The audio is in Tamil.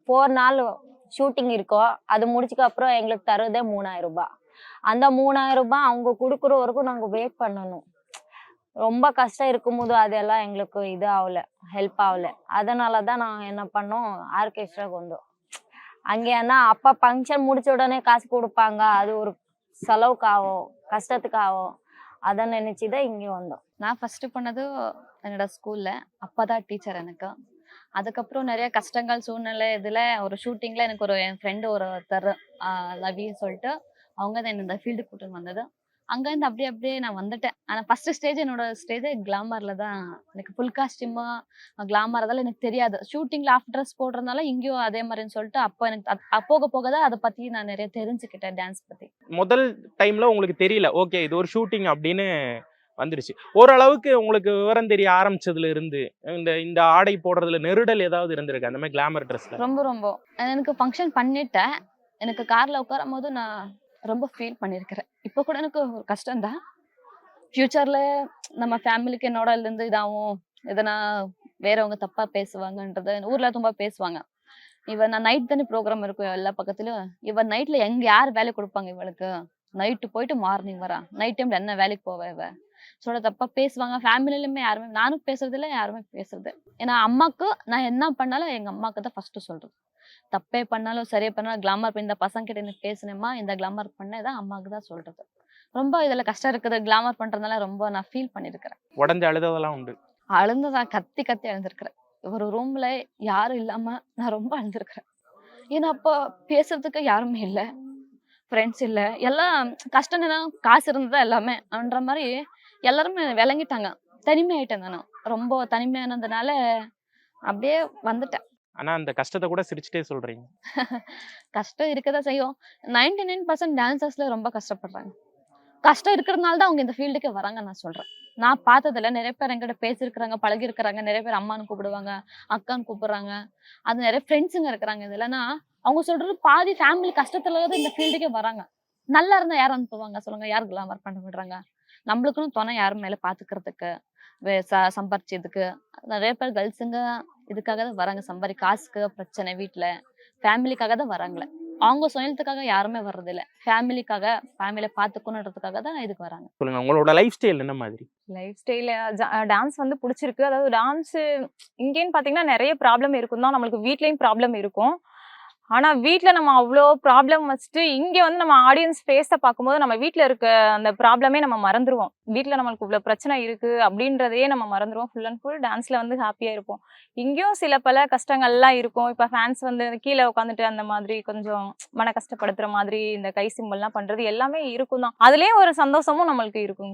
4 நாள் ஷூட்டிங் இருக்கும். அது முடிச்சதுக்கு அப்புறம் எங்களுக்கு தர்றதே 3000 ரூபாய். அந்த 3000 ரூபாய் அவங்க குடுக்குற வரைக்கும் நாங்க வெயிட் பண்ணணும். ரொம்ப கஷ்டம் இருக்கும்போது அதெல்லாம் எங்களுக்கு இது ஆகல, ஹெல்ப் ஆகல. அதனால தான் நாங்க என்ன பண்ணோம், ஆர்கெஸ்ட்ராக்கு வந்தோம். அங்க ஏன்னா அப்பா ஃபங்க்ஷன் முடிச்ச உடனே காசு குடுப்பாங்க. அது ஒரு செலவுக்கு ஆகும், கஷ்டத்துக்கு ஆகும். அத நினைச்சு தான் இங்க வந்தோம். நான் ஃபர்ஸ்ட் பண்ணது என்னோட ஸ்கூல்ல. அப்பா தான் டீச்சர் எனக்கு. அதுக்கப்புறம் நிறைய கஷ்டங்கள் சூழ்நிலை இதுல ஒரு ஷூட்டிங்ல எனக்கு என் ஃப்ரெண்டு ஒருத்தர் லவின்னு சொல்லிட்டு அவங்க தான் என்ன இந்த ஃபீல்டுக்கு கூட்டிட்டு வந்தது. அங்கேருந்து அப்படியே அப்படியே நான் வந்துட்டேன். ஆனா ஃபர்ஸ்ட் ஸ்டேஜ் என்னோட ஸ்டேஜ் கிளாமர்ல தான். எனக்கு ஃபுல் காஸ்டியூமா கிளாமர் அதெல்லாம் எனக்கு தெரியாது. ஷூட்டிங்ல ஆஃப் ட்ரெஸ் போடுறதுனால இங்கேயும் அதே மாதிரின்னு சொல்லிட்டு அப்போ எனக்கு போக போக தான் அதை பத்தி நான் நிறைய தெரிஞ்சுக்கிட்டேன் டான்ஸ் பத்தி. முதல் டைம்ல உங்களுக்கு தெரியல, ஓகே இது ஒரு ஷூட்டிங் அப்படின்னு வந்துருச்சு. ஓரளவுக்கு உங்களுக்கு விவரம் தெரிய ஆரம்பிச்சதுல இருந்து இந்த இந்த ஆடை போடுறதுல நெருடல் ஏதாவது இருந்திருக்கு அந்த மாதிரி கிளாமர் ட்ரெஸ்ல? ரொம்ப ரொம்ப எனக்கு ஃபங்க்ஷன் பண்ணிட்டேன். எனக்கு கார்ல உட்காரும் போது நான் ரொம்ப ஃபீல் பண்ணியிருக்கிறேன். இப்போ கூட எனக்கு ஒரு கஷ்டம் தான். ஃபியூச்சர்ல நம்ம ஃபேமிலிக்கு என்னோட இருந்து இதாகும், எதனா வேறவங்க தப்பா பேசுவாங்கன்றது ஊர்ல ரொம்ப பேசுவாங்க. நான் நைட் தானே ப்ரோக்ராம் இருக்கும் எல்லா பக்கத்துலயும். நைட்ல யார் வேலை கொடுப்பாங்க இவளுக்கு? நைட்டு போயிட்டு மார்னிங் வரா. நைட் டைம்ல என்ன வேலைக்கு போவா இவ? சொல்ல தப்பா பேசுவாங்க. ஃபேமிலிலுமே யாருமே நானும் பேசுறது இல்ல, யாருமே பேசுறது. ஏன்னா அம்மாக்கு நான் என்ன பண்ணாலும் எங்க அம்மாக்கு தான் ஃபர்ஸ்ட் சொல்றது. தப்பே பண்ணாலும் சரியா பண்ணாலும் கிளாமர் இந்த பசங்க கிட்ட என்ன பேசுனேம்மா, இந்த கிளாமர் பண்ணதான் அம்மாக்கு தான் சொல்றது. ரொம்ப இதுல கஷ்டம் இருக்குது. கிளாமர் பண்றதுனால ரொம்ப நான் ஃபீல் பண்ணிருக்கிறேன். உடஞ்சு அழுததெல்லாம் உண்டு? அழுந்ததான் கத்தி கத்தி அழுந்திருக்கிறேன். ஒரு ரூம்ல யாரும் இல்லாம நான் ரொம்ப அழுந்திருக்கிறேன். ஏன்னா அப்போ பேசுறதுக்கு யாருமே இல்ல, ஃப்ரெண்ட்ஸ் இல்ல. எல்லாம் கஷ்டம் என்னன்னா காசு இருந்ததா எல்லாமே அன்ற மாதிரி எல்லாருமே விளங்கிட்டாங்க. தனிமையாயிட்டேன் நானு. ரொம்ப தனிமையானதுனால அப்படியே வந்துட்டேன். ஆனா அந்த கஷ்டத்தை கூட சிரிச்சுட்டே சொல்றீங்க. கஷ்டம் இருக்கதான் செய்யும். 99% டான்சர்ஸ்ல ரொம்ப கஷ்டப்படுறாங்க. கஷ்டம் இருக்கிறதுனால தான் அவங்க இந்த ஃபீல்டுக்கே வராங்க நான் சொல்றேன். நான் பார்த்ததுல நிறைய பேர் என்கிட்ட பேசியிருக்கிறாங்க, பழகியிருக்கிறாங்க. நிறைய பேர் அம்மான்னு கூப்பிடுவாங்க, அக்கான்னு கூப்பிடுறாங்க. அது நிறைய ஃப்ரெண்ட்ஸுங்க இருக்கிறாங்க இதுலன்னா, அவங்க சொல்றது பாதி ஃபேமிலி கஷ்டத்துலதான் இந்த ஃபீல்டுக்கே வராங்க. நல்லா இருந்தா யார் அனுப்புவாங்க சொல்லுங்க? யார் கிளாமர் பண்ண விடுறாங்க? நம்மளுக்குன்னு துணை யாரும் மேல பாத்துக்கிறதுக்கு, சம்பாரிச்சதுக்கு நிறைய பேர் கேர்ள்ஸுங்க இதுக்காக தான் வராங்க. காசுக்கு பிரச்சனை வீட்டுல, ஃபேமிலிக்காக தான் வராங்களே. அவங்க சுயத்துக்காக யாருமே வர்றது இல்ல. ஃபேமிலிய பாத்துக்கணுன்றதுக்காக தான் இதுக்கு வராங்க. சொல்லுங்க, உங்களோட லைஃப் ஸ்டைல் என்ன மாதிரி? லைஃப் ஸ்டைல் டான்ஸ் வந்து பிடிச்சிருக்கு. அதாவது டான்ஸ் இங்கேன்னு பாத்தீங்கன்னா நிறைய ப்ராப்ளம் இருக்கும் தான். நம்மளுக்கு வீட்லயும் ப்ராப்ளம் இருக்கும். ஆனா வீட்ல நம்ம அவ்வளோ ப்ராப்ளம் வச்சுட்டு இங்க வந்து நம்ம ஆடியன்ஸ் ஃபேஸை பார்க்கும்போது நம்ம வீட்ல இருக்க அந்த ப்ராப்ளமே நம்ம மறந்துருவோம். வீட்ல நம்மளுக்கு இவ்வளோ பிரச்சனை இருக்கு அப்படின்றதையே நம்ம மறந்துருவோம். ஃபுல் அண்ட் ஃபுல் டான்ஸ்ல வந்து ஹாப்பியா இருப்போம். இங்கேயும் சில பல கஷ்டங்கள்லாம் இருக்கும். இப்போ ஃபேன்ஸ் வந்து கீழே உட்காந்துட்டு அந்த மாதிரி கொஞ்சம் மன கஷ்டப்படுத்துற மாதிரி இந்த கை சிம்பல்லாம் பண்றது எல்லாமே இருக்கும் தான். அதுலயும் ஒரு சந்தோஷமும் நம்மளுக்கு இருக்கும்.